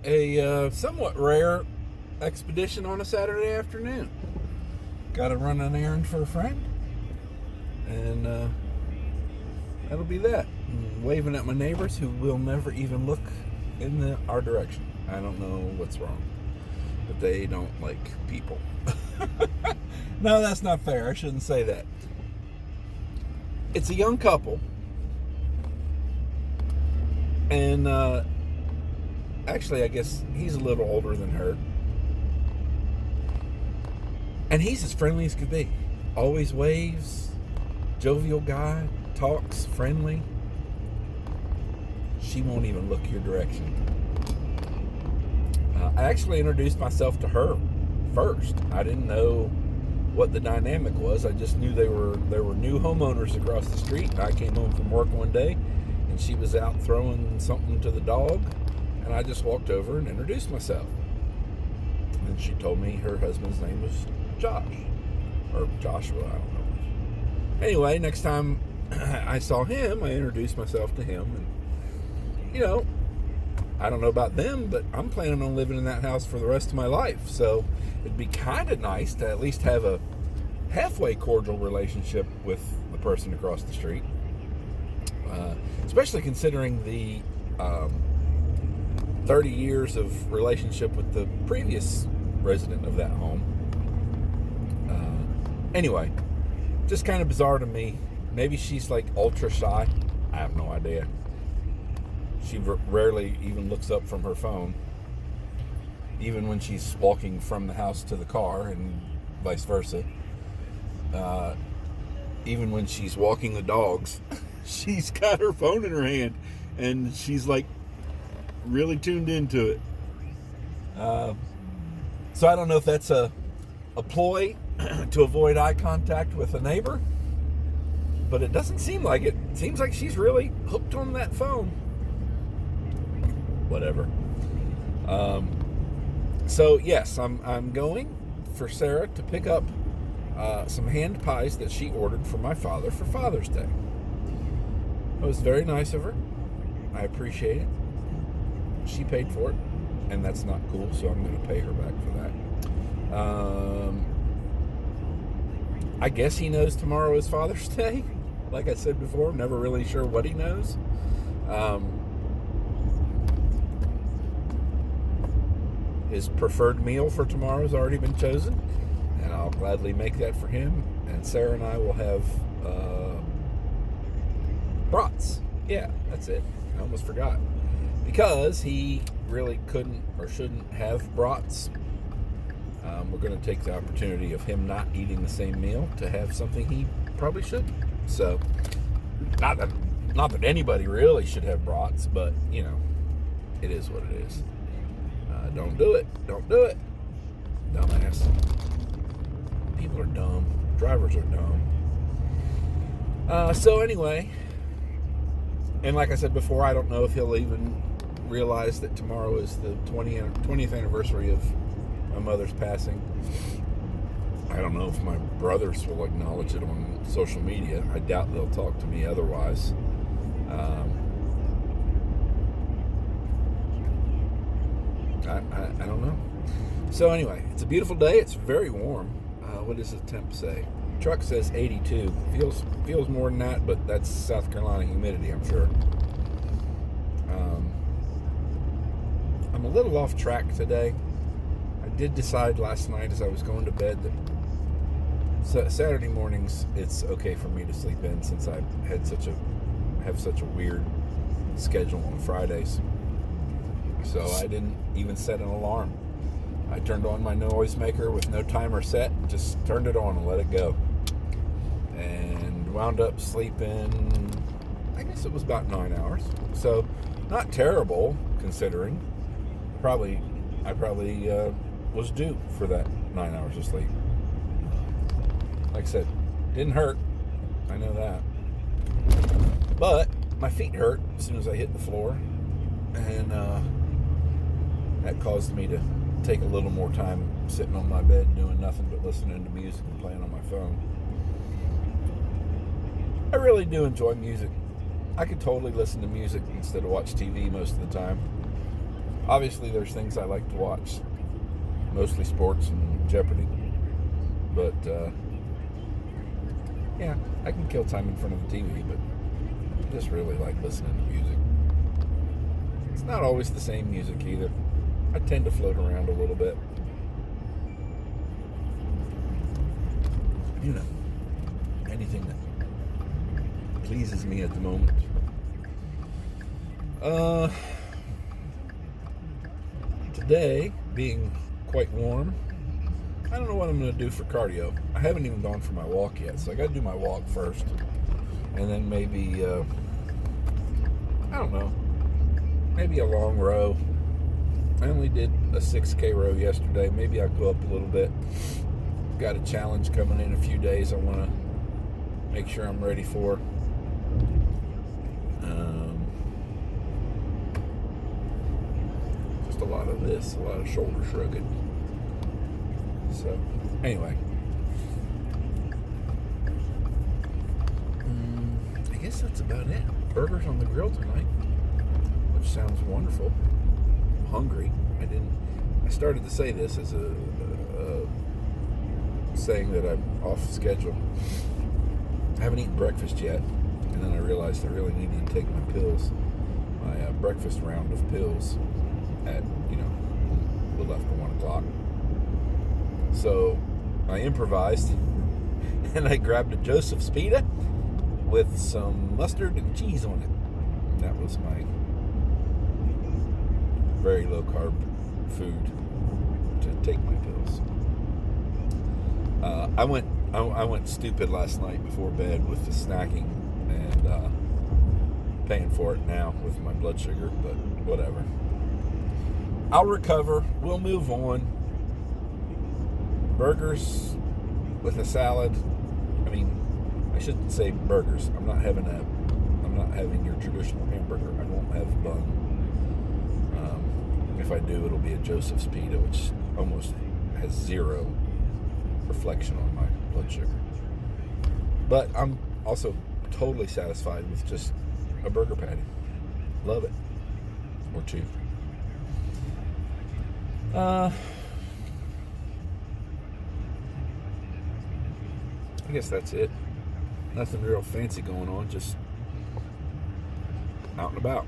a somewhat rare expedition on a Saturday afternoon. Got to run an errand for a friend, and that'll be that. I'm waving at my neighbors who will never even look in our direction. I don't know what's wrong, but they don't like people. No, that's not fair. I shouldn't say that. It's a young couple, and actually, I guess he's a little older than her. And he's as friendly as could be. Always waves, jovial guy, talks, friendly. She won't even look your direction. I actually introduced myself to her first. I didn't know what the dynamic was. I just knew there were new homeowners across the street. I came home from work one day, and she was out throwing something to the dog, and I just walked over and introduced myself. And she told me her husband's name was Josh, or Joshua, I don't know. Anyway, next time I saw him, I introduced myself to him, and you know, I don't know about them, but I'm planning on living in that house for the rest of my life. So it'd be kind of nice to at least have a halfway cordial relationship with the person across the street, especially considering the 30 years of relationship with the previous resident of that home. Anyway, just kind of bizarre to me. Maybe she's like ultra shy. I have no idea. She rarely even looks up from her phone, even when she's walking from the house to the car, and vice versa. Even when she's walking the dogs, she's got her phone in her hand, and she's like really tuned into it. So I don't know if that's a ploy to avoid eye contact with a neighbor, but it doesn't seem like it. It seems like she's really hooked on that phone. Whatever. So yes, I'm going for Sarah to pick up some hand pies that she ordered for my father for Father's Day. It was very nice of her. I appreciate it. She paid for it, and that's not cool, so I'm going to pay her back for that. I guess he knows tomorrow is Father's Day. Like I said before, I'm never really sure what he knows. His preferred meal for tomorrow has already been chosen, and I'll gladly make that for him. And Sarah and I will have brats. Yeah, that's it. I almost forgot. Because he really couldn't or shouldn't have brats, we're going to take the opportunity of him not eating the same meal to have something he probably shouldn't. So, not that anybody really should have brats, but, you know, it is what it is. Don't do it. Don't do it. Dumbass. People are dumb. Drivers are dumb. So anyway, and like I said before, I don't know if he'll even realize that tomorrow is the 20th anniversary of my mother's passing. I don't know if my brothers will acknowledge it on social media. I doubt they'll talk to me otherwise. I don't know. So anyway, it's a beautiful day. It's very warm. What does the temp say? Truck says 82. Feels more than that, but that's South Carolina humidity, I'm sure. I'm a little off track today. I did decide last night as I was going to bed that Saturday mornings it's okay for me to sleep in, since I have such a weird schedule on Fridays. So I didn't even set an alarm. I turned on my noisemaker with no timer set, just turned it on and let it go. And wound up sleeping, I guess it was about 9 hours. So not terrible considering. I probably was due for that 9 hours of sleep. Like I said, didn't hurt. I know that. But my feet hurt as soon as I hit the floor. And that caused me to take a little more time sitting on my bed doing nothing but listening to music and playing on my phone. I really do enjoy music. I could totally listen to music instead of watch TV most of the time. Obviously, there's things I like to watch, mostly sports and Jeopardy. But yeah, I can kill time in front of the TV, but I just really like listening to music. It's not always the same music either. I tend to float around a little bit. You know, anything that pleases me at the moment. Today, being quite warm, I don't know what I'm going to do for cardio. I haven't even gone for my walk yet, so I got to do my walk first. And then maybe, I don't know, maybe a long row. I only did a 6K row yesterday. Maybe I'll go up a little bit. Got a challenge coming in a few days I want to make sure I'm ready for. Just a lot of this, a lot of shoulder shrugging. So, anyway. I guess that's about it. Burgers on the grill tonight, which sounds wonderful. I'm hungry. I started to say this as a saying that I'm off schedule. I haven't eaten breakfast yet, and then I realized I really needed to take my pills, my breakfast round of pills at, a little after 1 o'clock. So I improvised, and I grabbed a Joseph's Pita with some mustard and cheese on it. And that was my very low carb food to take my pills. I went stupid last night before bed with the snacking and paying for it now with my blood sugar, but whatever. I'll recover. We'll move on. Burgers with a salad. I mean, I shouldn't say burgers. I'm not having your traditional hamburger. I won't have bun. If I do, it'll be a Joseph's Pita, which almost has zero reflection on my blood sugar. But I'm also totally satisfied with just a burger patty. Love it. Or two. I guess that's it. Nothing real fancy going on, just out and about.